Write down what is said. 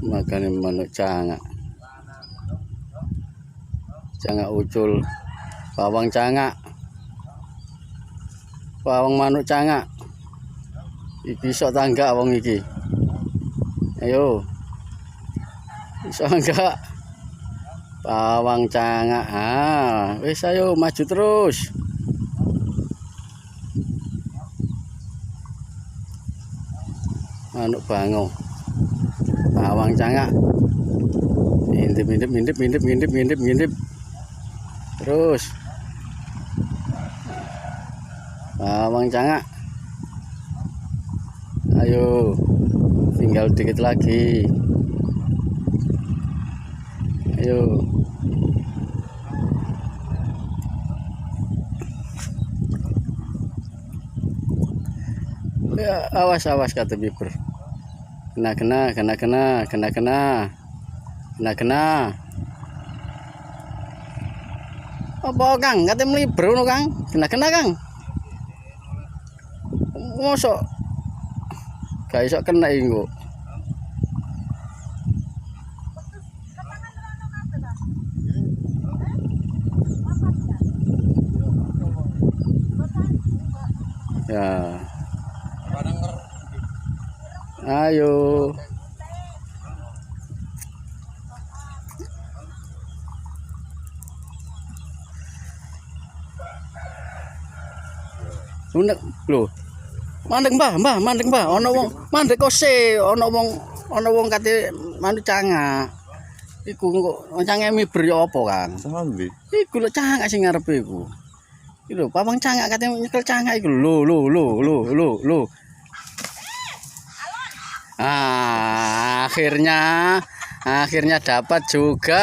Makane manuk cangak. Cangak ucul, bawang cangak. Bawang manuk cangak. Iki iso tangga wong iki. Ayo. Iso enggak? Bawang cangak. Wis ayo maju terus. Manuk bango. Bawang cangak. Ngintip. Terus. Bawang cangak. Ayo. Tinggal dikit lagi. Ayo. Ya, awas kata bibir. Kena. Apa Kang? Kate mliber ngono Kang. Kena Kang. Mosok gak iso kena iki kok. Ya. Ayo. Unek lho. Mandek Mbah. Ana wong mandek kose, ana wong kate manuk cangak. Iku kok cangake miber ya apa, Kang? Sambi. Iku lho cangak sing ngarepe iku. Iki lho, bawang cangak kate nyekel cangak iku. Lho. Akhirnya dapat juga.